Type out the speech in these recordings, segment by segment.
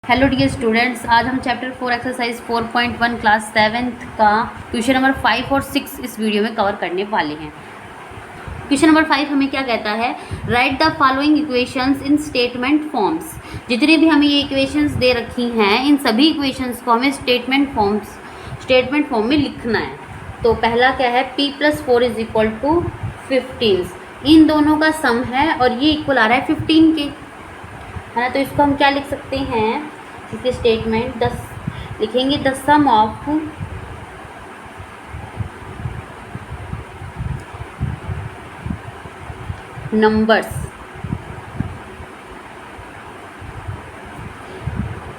Hello dear students, आज हम chapter 4 exercise 4.1 class 7th का क्वेश्चन नंबर 5 और 6 इस वीडियो में कवर करने वाले हैं। क्वेश्चन नंबर 5 हमें क्या कहता है, right the following equations in statement forms. जितने भी हमें ये इक्वेशंस दे रखी हैं, इन सभी इक्वेशंस को हमें स्टेटमेंट फॉर्म में लिखना है। तो पहला क्या है, p + 4 = 15। इन दोनों का सम है और ये इक्वल आ रहा है 15 के, है ना। तो इसको हम क्या लिख सकते हैं, इसके स्टेटमेंट 10 लिखेंगे, the sum of numbers,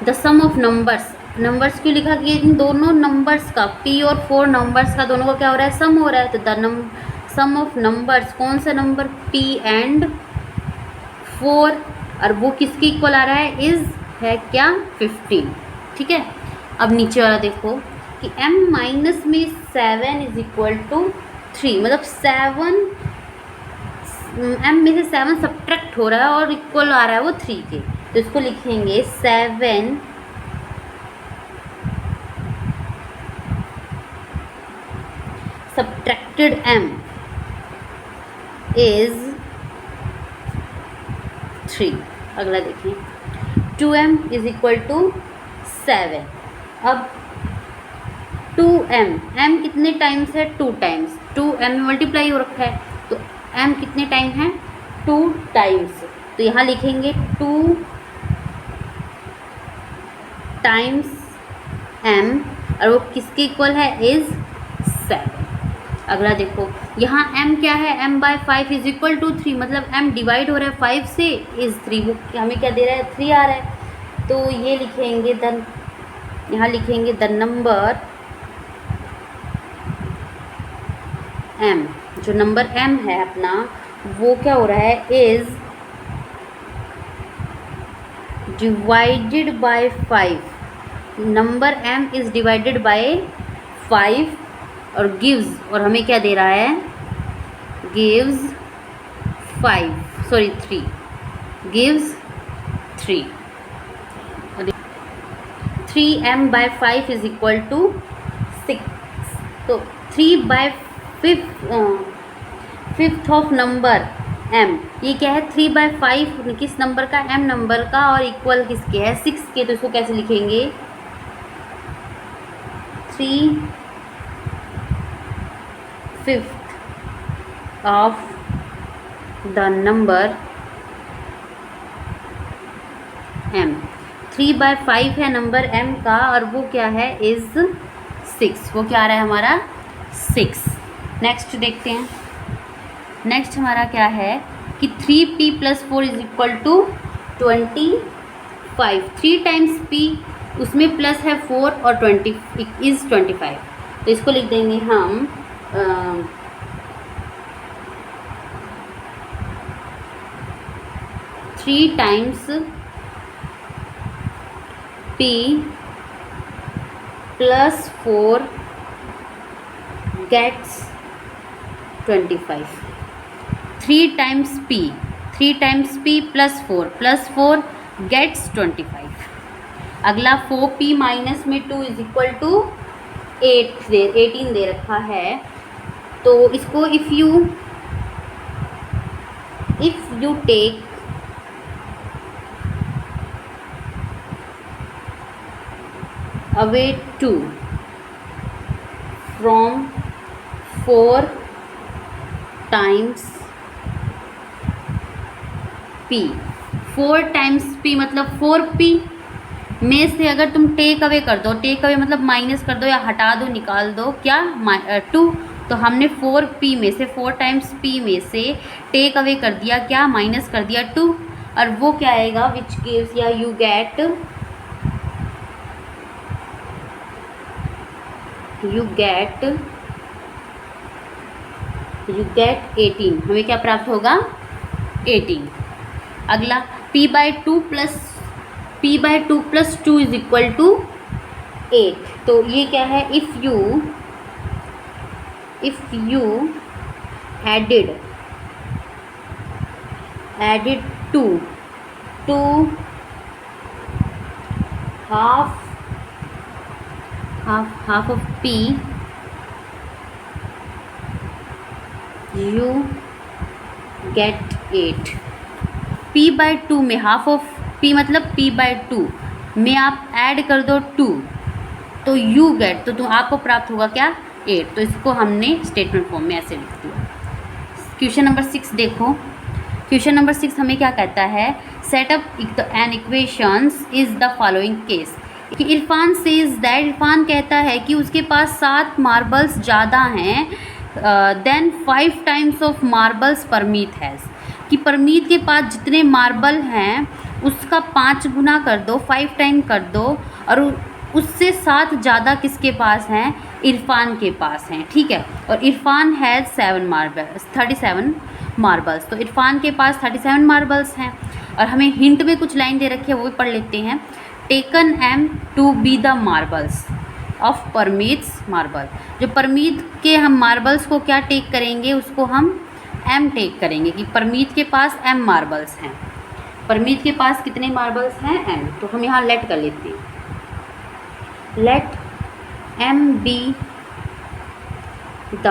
the sum of numbers क्यों लिखा कि इन दोनों नंबर्स का, p और 4 नंबर्स का दोनों का क्या हो रहा है, सम हो रहा है। तो द सम ऑफ नंबर्स, कौन सा नंबर, p एंड 4, और वो किसके इक्वल आ रहा है, इज है क्या, 15। ठीक है। अब नीचे वाला देखो कि m माइनस में 7 = 3, मतलब 7 m में से 7 सब्ट्रैक्ट हो रहा है और इक्वल आ रहा है वो 3 के। तो इसको लिखेंगे 7 सब्ट्रैक्टेड m इज 3। अगला देखें, 2m = 7। अब 2m, m कितने टाइम्स है, 2 टाइम्स, 2m में मल्टीप्लाई हो रखा है, तो m कितने टाइम है, 2 टाइम्स। तो यहाँ लिखेंगे 2 टाइम्स m, और वो किसके इक्वल है, इज 7। अगला देखो, यहाँ m क्या है, m/5 = 3, मतलब m डिवाइड हो रहा है 5 से, इज 3। वो हमें क्या दे रहा है, 3 आ रहा है। तो ये लिखेंगे यहाँ लिखेंगे द नंबर m, जो नंबर m है अपना, वो क्या हो रहा है, is divided by 5। Number m is divided by 5 और गिव्स, और हमें क्या दे रहा है, गिव्स 3, गिव्स 3। 3m/5 = 6। तो 3/5 ऑफ नंबर m, ये क्या है, 3/5 किस नंबर का, m नंबर का, और इक्वल किसके है, 6 के। तो इसको कैसे लिखेंगे, 3/5 ऑफ द नंबर m। 3/5 है नंबर m का, और वो क्या है, इज 6। वो क्या आ रहा है हमारा, 6। नेक्स्ट देखते हैं, नेक्स्ट हमारा क्या है कि 3p + 4 = 25। 3 टाइम्स p, उसमें प्लस है 4 और 20 इज 25। तो इसको लिख देंगे हम 3 times p + 4 gets 25। 3 times p + 4 gets 25। अगला 4p - 2 = 18 दे रखा है। तो इसको if you take away 2 from 4 times p, 4 times p मतलब 4p में से अगर तुम टेक अवे कर दो, टेक अवे मतलब माइनस कर दो या हटा दो, निकाल दो, क्या, 2। तो हमने 4p में से, 4 टाइम्स p में से टेक अवे कर दिया, क्या, माइनस कर दिया 2, और वो क्या आएगा, विच गिव्स, या यू गेट 18। हमें क्या प्राप्त होगा, 18। अगला p/2 + 2 = 8। तो ये क्या है, if you added 2 to half of P, you get 8। P/2 में हाफ ऑफ P मतलब P/2 में आप ऐड कर दो 2, तो यू गेट, तो आपको प्राप्त होगा क्या 8। तो इसको हमने स्टेटमेंट फॉर्म में ऐसे लिख दिया। क्वेश्चन नंबर 6 देखो। क्वेश्चन नंबर 6 हमें क्या कहता है, set up an equations is the following case. कि इरफान सेज दैट, इरफान कहता है कि उसके पास 7 मार्बल्स ज़्यादा हैं than 5 times of marbles Parmeet has. कि परमीत के पास जितने मार्बल हैं उसका 5 गुना कर दो, 5 टाइम कर दो, और उससे 7 ज़्यादा किसके पास हैं, इरफान के पास हैं। ठीक है, और इरफान हैज़ 37 मार्बल्स, तो इरफान के पास 37 मार्बल्स हैं। और हमें हिंट में कुछ लाइन दे रखी है, वो भी पढ़ लेते हैं। Taken em to be the marbles of Parmeet's marble. जो परमीत के हम मार्बल्स को क्या टेक करेंगे, उसको हम एम टेक करेंगे कि परमीत के पास एम मार्बल्स हैं। परमीत के पास कितने मार्बल्स हैं, एम। तो हम यहाँ लेट कर लेते हैं, let M B the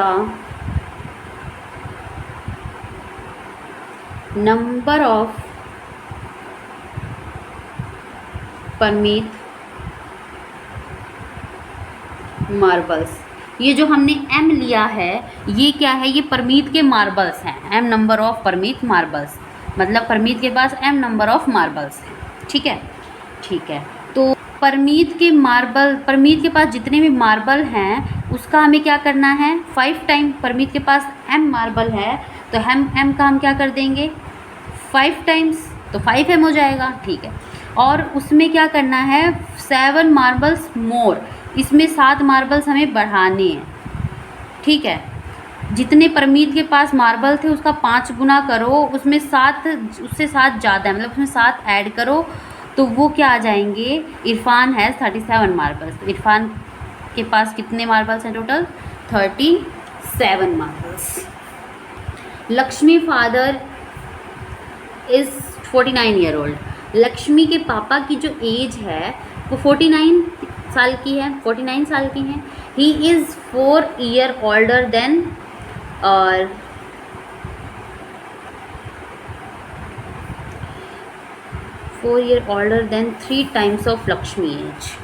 number of Parmeet marbles. ये जो हमने m लिया है ये क्या है, ये परमीत के मार्बल्स हैं। m number of Parmeet marbles मतलब परमीत के पास m नंबर ऑफ मार्बल्स हैं। ठीक है, ठीक है। तो परमीत के पास जितने भी मार्बल हैं उसका हमें क्या करना है, 5 टाइम। परमीत के पास m मार्बल है तो हम m का हम क्या कर देंगे 5 टाइम्स, तो 5m हो जाएगा। ठीक है, और उसमें क्या करना है 7 मार्बल्स मोर, इसमें 7 मार्बल्स हमें बढ़ाने हैं। ठीक है, जितने परमीत के पास मार्बल थे उसका 5 गुना करो, उससे 7 ज़्यादा है मतलब उसमें 7 ऐड करो, तो वो क्या आ जाएंगे, इरफान है 37 मार्बल्स। तो इरफान के पास कितने मार्बल्स हैं total, 37 marbles. Lakshmi father is 49 year old. Lakshmi के पापा की जो एज है वो 49 साल की है, 49 साल की हैं। He is 4 year older than, और 4 year older than 3 times of Lakshmi age.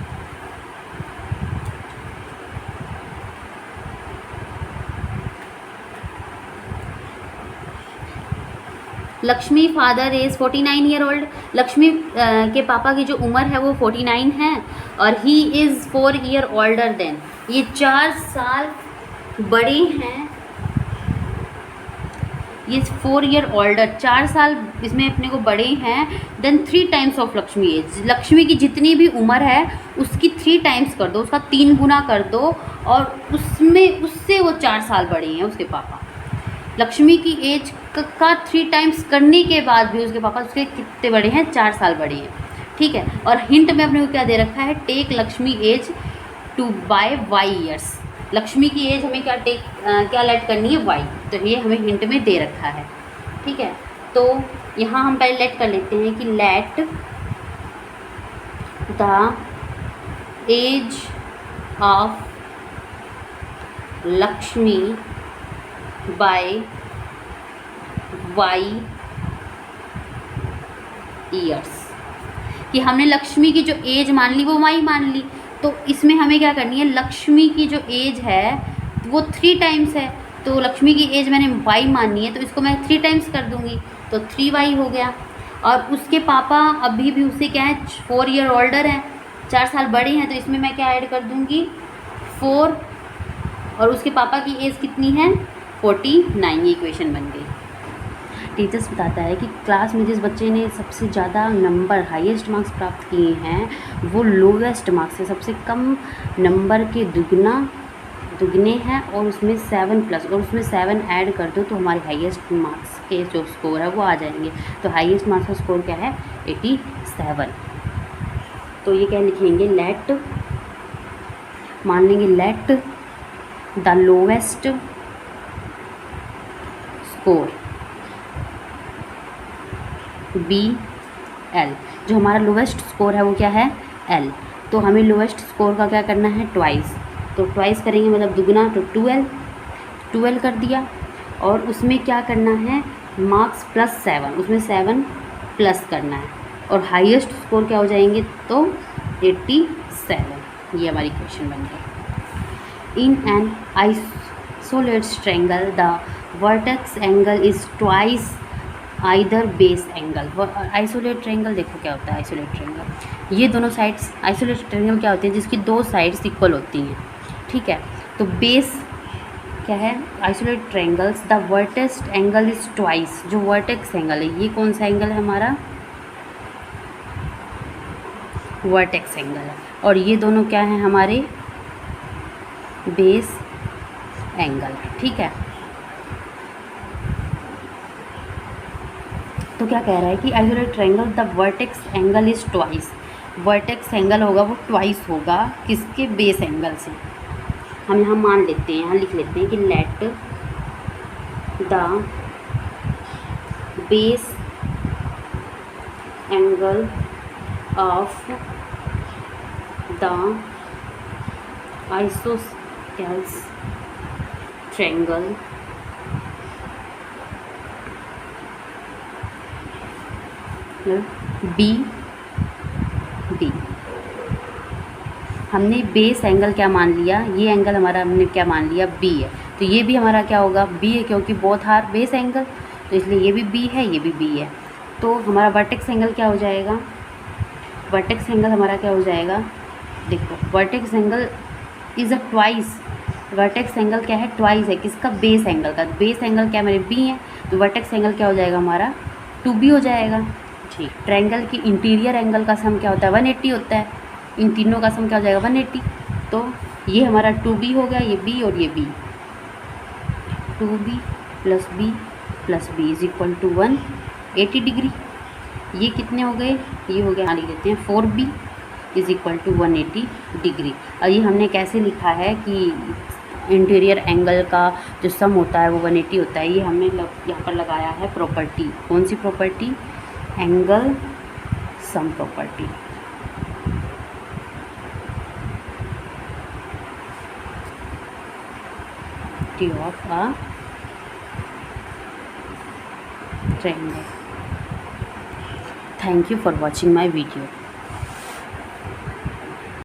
Lakshmi father is 49 year old. Lakshmi के पापा की जो उम्र है वो 49 है, और ही इज़ 4 ईयर ओल्डर देन, ये 4 साल बड़े हैं। ये 4 ईयर ओल्डर 4 साल इसमें अपने को बड़े हैं, than 3 times of Lakshmi age. Lakshmi की जितनी भी उम्र है उसकी 3 टाइम्स कर दो, उसका 3 गुना कर दो, और उससे वो 4 साल बड़े हैं उसके पापा। लक्ष्मी की एज का 3 टाइम्स करने के बाद भी उसके पापा उसके कितने बड़े हैं, 4 साल बड़े हैं। ठीक है, और हिंट में अपने को क्या दे रखा है, take Lakshmi age to be y years. Lakshmi की एज हमें क्या लेट करनी है, वाई, तो ये हमें हिंट में दे रखा है। ठीक है, तो यहाँ हम पहले लेट कर लेते हैं कि let the age of Lakshmi be y years. कि हमने लक्ष्मी की जो एज मान ली वो वाई मान ली, तो इसमें हमें क्या करनी है, लक्ष्मी की जो एज है वो 3 टाइम्स है, तो लक्ष्मी की एज मैंने वाई मानी है तो इसको मैं 3 टाइम्स कर दूंगी, तो 3y हो गया। और उसके पापा अभी भी उससे क्या है 4 ईयर ओल्डर हैं, 4 साल बड़े हैं, तो इसमें मैं क्या ऐड कर दूंगी 4, और उसके पापा की एज कितनी है 49। ये इक्वेशन बन गई। टीचर्स बताता है कि क्लास में जिस बच्चे ने सबसे ज़्यादा नंबर हाईएस्ट मार्क्स प्राप्त किए हैं वो लोवेस्ट मार्क्स से सबसे कम नंबर के दुगने हैं, और उसमें 7 प्लस, और उसमें 7 ऐड कर दो तो हमारे हाईएस्ट मार्क्स के जो स्कोर है वो आ जाएंगे। तो हाईएस्ट मार्क्स का स्कोर क्या है 87। तो ये क्या लिखेंगे, लेट, मान लेंगे let the lowest score BL। जो हमारा लोवेस्ट स्कोर है वो क्या है L। तो हमें लोएस्ट स्कोर का क्या करना है, ट्वाइस। तो ट्वाइस करेंगे मतलब दुगना, तो 12 कर दिया। और उसमें क्या करना है, मार्क्स प्लस 7, उसमें 7 प्लस करना है। और हाईएस्ट स्कोर क्या हो जाएंगे, तो 87। ये हमारी क्वेश्चन बन गई। In an isolated triangle the vertex angle is twice either base angle। Isolate triangle देखो क्या होता है, आइसोलेट ट्रायंगल, ये दोनों साइड्स, आइसोलेट ट्रायंगल क्या होती है, जिसकी दो साइड्स इक्वल होती हैं, ठीक है। तो बेस क्या है, isolate triangles the vertex angle is twice, जो वर्टेक्स एंगल है ये कौन सा एंगल है हमारा, वर्टेक्स एंगल है। और ये दोनों क्या हैं हमारे, बेस एंगल, ठीक है। तो क्या कह रहा है कि isolate triangle the vertex angle is twice, vertex angle होगा वो ट्वाइस होगा किसके, बेस एंगल से। हम यहाँ मान लेते हैं, यहाँ लिख लेते हैं कि let the base angle of the isosceles triangle B हमने बेस एंगल क्या मान लिया, ये एंगल हमारा हमने क्या मान लिया, बी है। तो ये भी हमारा क्या होगा, बी है, क्योंकि बोथ आर बेस एंगल, तो इसलिए ये भी बी है, ये भी बी है। तो हमारा वर्टेक्स एंगल क्या हो जाएगा, वर्टेक्स एंगल हमारा क्या हो जाएगा, देखो vertex angle is a twice, vertex angle क्या है, ट्वाइस है किसका, बेस एंगल का। बेस एंगल क्या मेरे बी है, तो वर्टेक्स एंगल क्या हो जाएगा हमारा, 2b हो जाएगा, ठीक। ट्रायंगल की इंटीरियर एंगल का सम क्या होता है, 180 होता है, इन तीनों का सम क्या हो जाएगा, 180। तो ये हमारा 2b हो गया, ये b और ये b, 2b plus b is equal to 180 degree. ये कितने हो गए, ये हो गया, लिख देते हैं 4b is equal to 180 degree. और ये हमने कैसे लिखा है कि इंटीरियर एंगल का जो सम होता है वो 180 होता है। ये हमने यहाँ पर लगाया है प्रॉपर्टी, कौन सी property, angle sum property. of a triangle. Thank you for watching my video.